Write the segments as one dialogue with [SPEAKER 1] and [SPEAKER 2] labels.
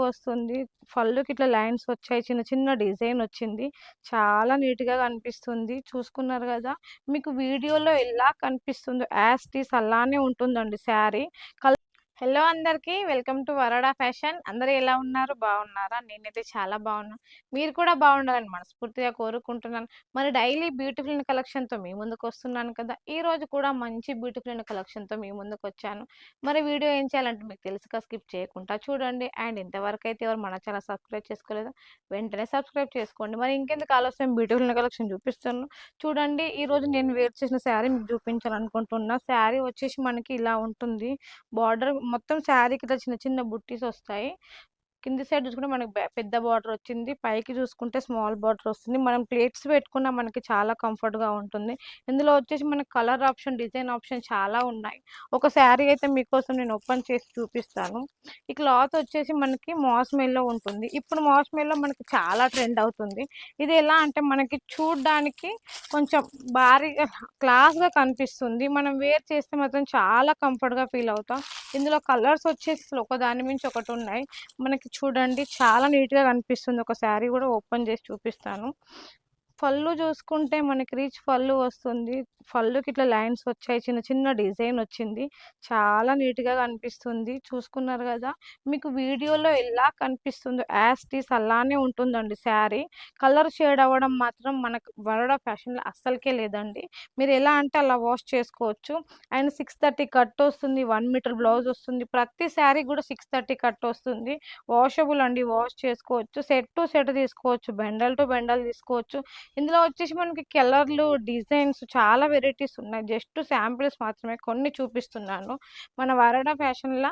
[SPEAKER 1] వస్తుంది. పళ్ళుకి ఇట్లా లైన్స్ వచ్చాయి. చిన్న చిన్న డిజైన్ వచ్చింది. చాలా నీట్‌గా కనిపిస్తుంది. చూసుకున్నారు గదా! మీకు వీడియోలో ఎలా కనిపిస్తుందో యాస్ ఇట్ ఈజ్ అలానే ఉంటుందండి శారీ. హలో అందరికీ వెల్కమ్ టు వరడా ఫ్యాషన్. అందరూ ఎలా ఉన్నారు? బాగున్నారా? నేనైతే చాలా బాగున్నాను. మీరు కూడా బాగుండాలని మనస్ఫూర్తిగా కోరుకుంటున్నాను. మరి డైలీ బ్యూటిఫుల్ కలెక్షన్‌తో మీ ముందుకు వస్తున్నాను కదా! ఈ రోజు కూడా మంచి బ్యూటిఫుల్ కలెక్షన్‌తో మీ ముందుకు వచ్చాను. మరి వీడియో ఏం చేయాలంటే మీకు తెలుసుగా, స్కిప్ చేయకుండా చూడండి. అండ్ ఇంతవరకు అయితే ఎవరు మన ఛానల్ సబ్స్క్రైబ్ చేసుకోలేదో వెంటనే సబ్స్క్రైబ్ చేసుకోండి. మరి ఇంకెందుకు ఆలస్యం, బ్యూటిఫుల్ కలెక్షన్ చూపిస్తాను చూడండి. ఈరోజు నేను వేర్ చేసిన శారీ మీకు చూపించాలనుకుంటున్నా. శారీ వచ్చేసి మనకి ఇలా ఉంటుంది. బార్డర్ మొత్తం శారీకి ఇట్లా చిన్న చిన్న బుట్టీస్ వస్తాయి. కింది సైడ్ చూసుకుంటే మనకి పెద్ద బార్డర్ వచ్చింది. పైకి చూసుకుంటే స్మాల్ బార్డర్ వస్తుంది. మనం ప్లేట్స్ పెట్టుకున్నా మనకి చాలా కంఫర్ట్‌గా ఉంటుంది. ఇందులో వచ్చేసి మనకి కలర్ ఆప్షన్, డిజైన్ ఆప్షన్ చాలా ఉన్నాయి. ఒక శారీ అయితే మీకోసం నేను ఓపెన్ చేసి చూపిస్తాను. ఈ క్లాత్ వచ్చేసి మనకి మాస్మెల్లో ఉంటుంది. ఇప్పుడు మాస్మెల్లో మనకి చాలా ట్రెండ్ అవుతుంది. ఇది ఎలా అంటే మనకి చూడ్డానికి కొంచెం భారీగా క్లాస్‌గా కనిపిస్తుంది. మనం వేర్ చేస్తే మాత్రం చాలా కంఫర్ట్‌గా ఫీల్ అవుతాం. ఇందులో కలర్స్ వచ్చేసి ఒకదాని మించి ఒకటి ఉన్నాయి. మనకి చూడండి చాలా నీట్‌గా కనిపిస్తుంది. ఒక శారీ కూడా ఓపెన్ చేసి చూపిస్తాను. పళ్ళు చూసుకుంటే మనకి రిచ్ పళ్ళు వస్తుంది. పళ్ళుకి ఇట్లా లైన్స్ వచ్చాయి. చిన్న చిన్న డిజైన్ వచ్చింది. చాలా నీట్‌గా కనిపిస్తుంది. చూసుకున్నారు కదా! మీకు వీడియోలో ఎలా కనిపిస్తుందో యాస్ ఇట్ ఈజ్ అలానే ఉంటుందండి శారీ. కలర్ షేడ్ అవ్వడం మాత్రం మనకు వరోడా ఫ్యాషన్‌లో అస్సలకే లేదండి. మీరు ఎలా అంటే అలా వాష్ చేసుకోవచ్చు. అండ్ 630 కట్ వస్తుంది. 1 మీటర్ బ్లౌజ్ వస్తుంది. ప్రతి శారీ కూడా 630 కట్ వస్తుంది. వాషబుల్ అండి. వాష్ చేసుకోవచ్చు. సెట్ టు సెట్ తీసుకోవచ్చు. బండల్ టు బండల్ తీసుకోవచ్చు. ఇందులో వచ్చేసి మనకి కలర్లు, డిజైన్స్ చాలా వెరైటీస్ ఉన్నాయి. జస్ట్ శాంపిల్స్ మాత్రమే కొన్ని చూపిస్తున్నాను. మన వరడా ఫ్యాషన్‌ల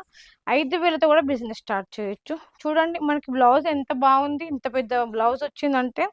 [SPEAKER 1] 5,000తో కూడా బిజినెస్ స్టార్ట్ చేయొచ్చు. చూడండి మనకి బ్లౌజ్ ఎంత బాగుంది. ఇంత పెద్ద బ్లౌజ్ వచ్చిందంటే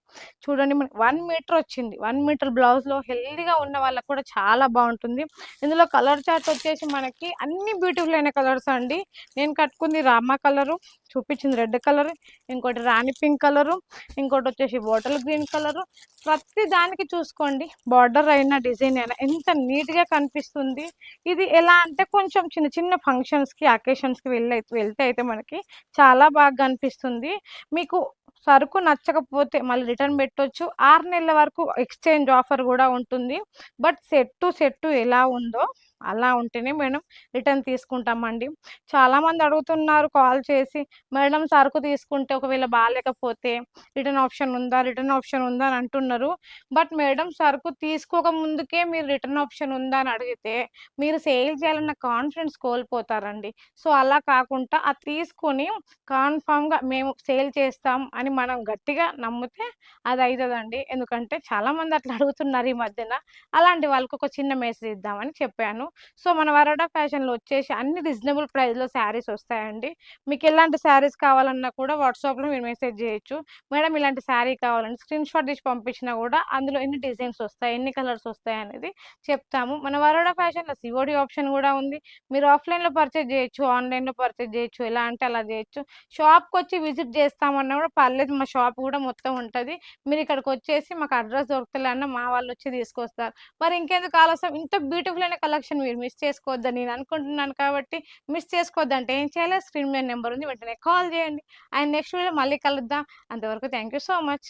[SPEAKER 1] చూడండి మనకి 1 మీటర్ వచ్చింది. 1 మీటర్ బ్లౌజ్‌లో హెల్తీగా ఉన్న వాళ్ళకి కూడా చాలా బాగుంటుంది. ఇందులో కలర్ చార్ట్ వచ్చేసి మనకి అన్ని బ్యూటిఫుల్ అయిన కలర్స్ అండి. నేను కట్టుకుంది రామా కలరు, చూపించింది రెడ్ కలర్, ఇంకోటి రాణి పింక్ కలరు, ఇంకోటి వచ్చేసి బాటిల్ గ్రీన్ కలరు. ప్రతి దానికి చూసుకోండి, బార్డర్ అయినా డిజైన్ అయినా ఎంత నీట్‌గా కనిపిస్తుంది. ఇది ఎలా అంటే కొంచెం చిన్న చిన్న ఫంక్షన్స్‌కి, అకేషన్స్‌కి వెళ్తే అయితే మనకి చాలా బాగా కనిపిస్తుంది. మీకు సరుకు నచ్చకపోతే మళ్ళీ రిటర్న్ పెట్టొచ్చు. 6 నెలల వరకు ఎక్స్‌చేంజ్ ఆఫర్ కూడా ఉంటుంది. బట్ సెట్ టు సెట్ ఎలా ఉందో అలా ఉంటేనే మేడం రిటర్న్ తీసుకుంటామండి. చాలామంది అడుగుతున్నారు కాల్ చేసి, మేడం సరుకు తీసుకుంటే ఒకవేళ బాలేకపోతే రిటర్న్ ఆప్షన్ ఉందా? రిటర్న్ ఆప్షన్ ఉందా? అని అంటున్నారు. బట్ మేడం సరుకు తీసుకోక ముందుకే మీరు రిటర్న్ ఆప్షన్ ఉందా అని అడిగితే మీరు సేల్ చేయాలన్న కాన్ఫిడెన్స్ కోల్పోతారండి. సో, అలా కాకుండా అది తీసుకొని కన్ఫర్మ్‌గా మేము సేల్ చేస్తాం అని మనం గట్టిగా నమ్మితే అది అయితదండి. ఎందుకంటే చాలామంది అట్లా అడుగుతున్నారు ఈ మధ్యన. అలాంటి వాళ్ళకి ఒక చిన్న మెసేజ్ ఇద్దామని చెప్పాను. సో, మన వరోడా ఫ్యాషన్‌లో వచ్చేసి అన్ని రీజనబుల్ ప్రైస్‌లో శారీస్ వస్తాయండి. మీకు ఎలాంటి శారీస్ కావాలన్నా కూడా వాట్సాప్‌లో మీరు మెసేజ్ చేయొచ్చు. మేడం ఇలాంటి శారీ కావాలని స్క్రీన్‌షాట్ తీసి పంపించినా కూడా అందులో ఎన్ని డిజైన్స్ వస్తాయి, ఎన్ని కలర్స్ వస్తాయి అనేది చెప్తాము. మన వరోడా ఫ్యాషన్‌లో సీఓడీ ఆప్షన్ కూడా ఉంది. మీరు ఆఫ్‌లైన్‌లో పర్చేజ్ చేయొచ్చు, ఆన్‌లైన్‌లో పర్చేజ్ చేయొచ్చు. ఎలా అంటే అలా చేయొచ్చు. షాప్‌కొచ్చి విజిట్ చేస్తామన్నా కూడా పర్లేదు, మా షాప్ కూడా మొత్తం ఉంటది. మీరు ఇక్కడికొచ్చేసి మాకు అడ్రస్ దొరకలే అన్న మా వాళ్ళొచ్చి తీసుకొస్తారు. మరి ఇంకెందుకు ఆలస్యం, ఇంత బ్యూటిఫుల్ అయిన కలెక్షన్ మీరు మిస్ చేసుకోవద్దని నేను అనుకుంటున్నాను కాబట్టి, మిస్ చేసుకోవద్దంటే ఏం చేయాలి? స్క్రీన్ మీద నెంబర్ ఉంది. వెంటనే కాల్ చేయండి. అండ్ నెక్స్ట్ వీడియోలో మళ్ళీ కలుద్దాం. అంతవరకు థాంక్ యూ సో మచ్.